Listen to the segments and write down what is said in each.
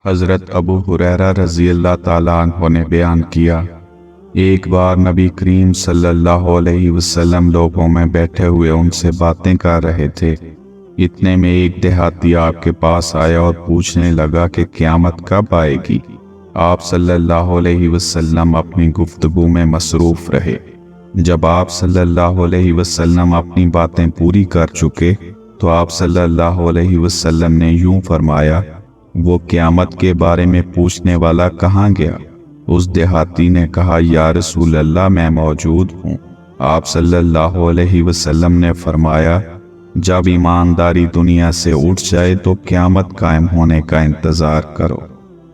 حضرت ابو ہریرہ رضی اللہ تعالیٰ عنہ نے بیان کیا، ایک بار نبی کریم صلی اللہ علیہ وسلم لوگوں میں بیٹھے ہوئے ان سے باتیں کر رہے تھے۔ اتنے میں ایک دیہاتی آپ کے پاس آیا اور پوچھنے لگا کہ قیامت کب آئے گی؟ آپ صلی اللہ علیہ وسلم اپنی گفتگو میں مصروف رہے۔ جب آپ صلی اللہ علیہ وسلم اپنی باتیں پوری کر چکے تو آپ صلی اللہ علیہ وسلم نے یوں فرمایا، وہ قیامت کے بارے میں پوچھنے والا کہاں گیا؟ اس دیہاتی نے کہا، یا رسول اللہ میں موجود ہوں۔ آپ صلی اللہ علیہ وسلم نے فرمایا، جب ایمانداری دنیا سے اٹھ جائے تو قیامت قائم ہونے کا انتظار کرو۔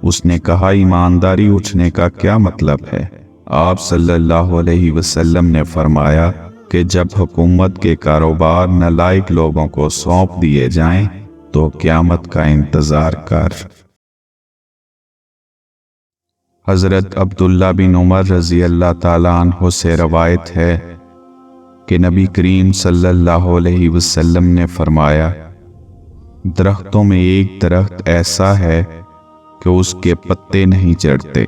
اس نے کہا، ایمانداری اٹھنے کا کیا مطلب ہے؟ آپ صلی اللہ علیہ وسلم نے فرمایا کہ جب حکومت کے کاروبار نالائق لوگوں کو سونپ دیے جائیں تو قیامت کا انتظار کر۔ حضرت عبداللہ بن عمر رضی اللہ تعالیٰ عنہ سے روایت ہے کہ نبی کریم صلی اللہ علیہ وسلم نے فرمایا، درختوں میں ایک درخت ایسا ہے کہ اس کے پتے نہیں چڑھتے،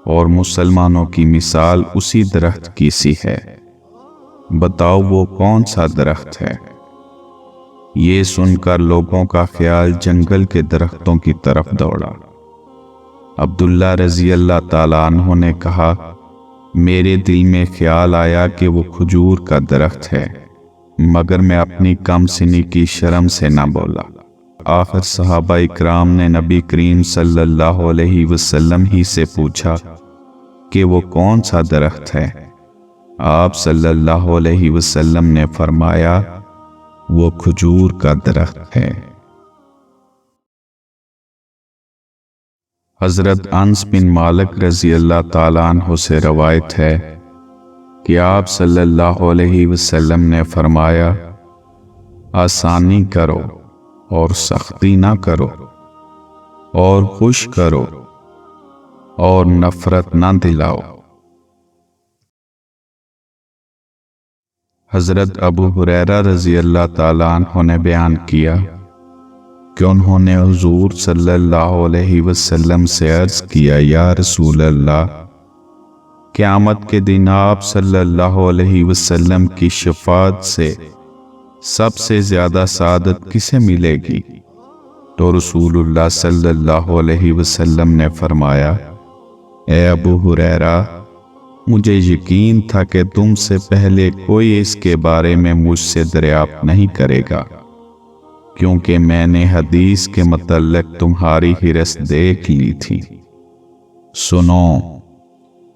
اور مسلمانوں کی مثال اسی درخت کی سی ہے۔ بتاؤ وہ کون سا درخت ہے؟ یہ سن کر لوگوں کا خیال جنگل کے درختوں کی طرف دوڑا۔ عبداللہ رضی اللہ تعالیٰ عنہ نے کہا، میرے دل میں خیال آیا کہ وہ کھجور کا درخت ہے، مگر میں اپنی کم سنی کی شرم سے نہ بولا۔ آخر صحابہ اکرام نے نبی کریم صلی اللہ علیہ وسلم ہی سے پوچھا کہ وہ کون سا درخت ہے؟ آپ صلی اللہ علیہ وسلم نے فرمایا، وہ کھجور کا درخت ہے۔ حضرت انس بن مالک رضی اللہ تعالیٰ عنہ سے روایت ہے کہ آپ صلی اللہ علیہ وسلم نے فرمایا، آسانی کرو اور سختی نہ کرو، اور خوش کرو اور نفرت نہ دلاؤ۔ حضرت ابو ہریرہ رضی اللہ تعالیٰ عنہ نے بیان کیا کہ انہوں نے حضور صلی اللہ علیہ وسلم سے عرض کیا، یا رسول اللہ، قیامت کے دن آپ صلی اللہ علیہ وسلم کی شفاعت سے سب سے زیادہ سعادت کسے ملے گی؟ تو رسول اللہ صلی اللہ علیہ وسلم نے فرمایا، اے ابو ہریرہ، مجھے یقین تھا کہ تم سے پہلے کوئی اس کے بارے میں مجھ سے دریافت نہیں کرے گا، کیونکہ میں نے حدیث کے متعلق تمہاری حرص دیکھ لی تھی۔ سنو،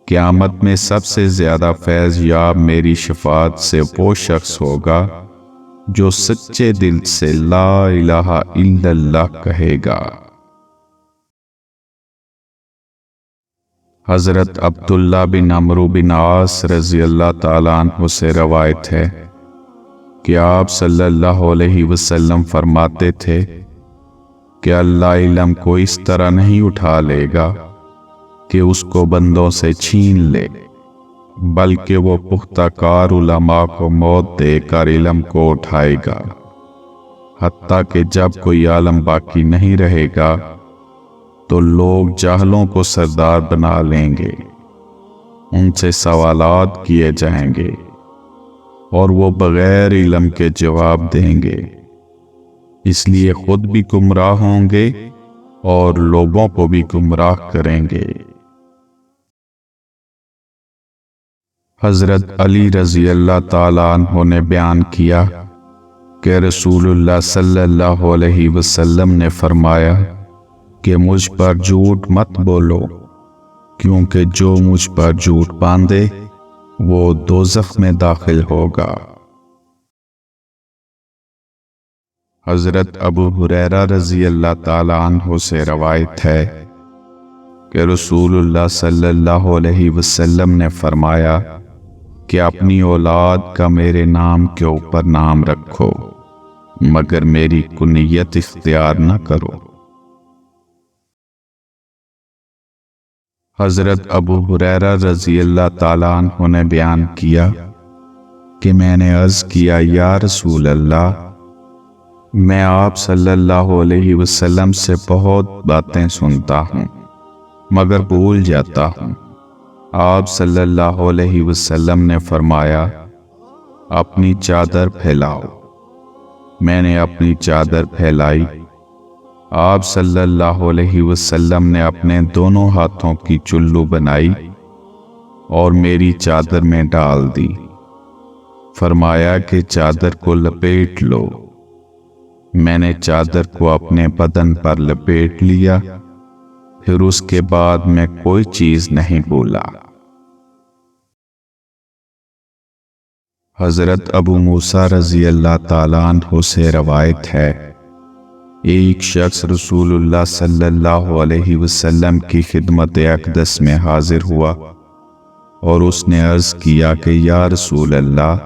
قیامت میں سب سے زیادہ فیض یاب میری شفاعت سے وہ شخص ہوگا جو سچے دل سے لا الہ الا اللہ کہے گا۔ حضرت عبداللہ بن عمرو بن عاص رضی اللہ تعالیٰ عنہ سے روایت ہے کہ آپ صلی اللہ علیہ وسلم فرماتے تھے کہ اللہ علم کو اس طرح نہیں اٹھا لے گا کہ اس کو بندوں سے چھین لے، بلکہ وہ پختہ کار علماء کو موت دے کر علم کو اٹھائے گا، حتیٰ کہ جب کوئی عالم باقی نہیں رہے گا تو لوگ جاہلوں کو سردار بنا لیں گے، ان سے سوالات کیے جائیں گے اور وہ بغیر علم کے جواب دیں گے، اس لیے خود بھی گمراہ ہوں گے اور لوگوں کو بھی گمراہ کریں گے۔ حضرت علی رضی اللہ تعالیٰ عنہ نے بیان کیا کہ رسول اللہ صلی اللہ علیہ وسلم نے فرمایا کہ مجھ پر جھوٹ مت بولو، کیونکہ جو مجھ پر جھوٹ باندھے وہ دوزخ میں داخل ہوگا۔ حضرت ابو ہریرہ رضی اللہ تعالیٰ عنہ سے روایت ہے کہ رسول اللہ صلی اللہ علیہ وسلم نے فرمایا کہ اپنی اولاد کا میرے نام کے اوپر نام رکھو، مگر میری کنیت اختیار نہ کرو۔ حضرت ابو ہریرہ رضی اللہ تعالیٰ عنہ نے بیان کیا کہ میں نے عرض کیا، یا رسول اللہ، میں آپ صلی اللہ علیہ وسلم سے بہت باتیں سنتا ہوں مگر بھول جاتا ہوں۔ آپ صلی اللہ علیہ وسلم نے فرمایا، اپنی چادر پھیلاؤ۔ میں نے اپنی چادر پھیلائی۔ آپ صلی اللہ علیہ وسلم نے اپنے دونوں ہاتھوں کی چلو بنائی اور میری چادر میں ڈال دی۔ فرمایا کہ چادر کو لپیٹ لو۔ میں نے چادر کو اپنے بدن پر لپیٹ لیا، پھر اس کے بعد میں کوئی چیز نہیں بولا۔ حضرت ابو موسیٰ رضی اللہ تعالیٰ عنہ سے روایت ہے، ایک شخص رسول اللہ صلی اللہ علیہ وسلم کی خدمت اقدس میں حاضر ہوا اور اس نے عرض کیا کہ یا رسول اللہ،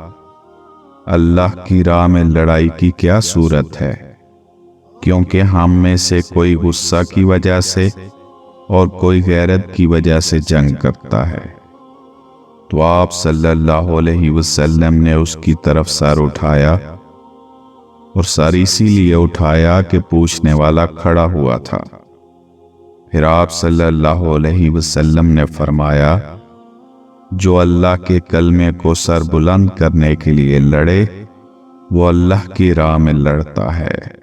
اللہ کی راہ میں لڑائی کی کیا صورت ہے؟ کیونکہ ہم میں سے کوئی غصہ کی وجہ سے اور کوئی غیرت کی وجہ سے جنگ کرتا ہے۔ تو آپ صلی اللہ علیہ وسلم نے اس کی طرف سر اٹھایا، اور سر اسی لیے اٹھایا کہ پوچھنے والا کھڑا ہوا تھا۔ پھر آپ صلی اللہ علیہ وسلم نے فرمایا، جو اللہ کے کلمے کو سر بلند کرنے کے لیے لڑے وہ اللہ کی راہ میں لڑتا ہے۔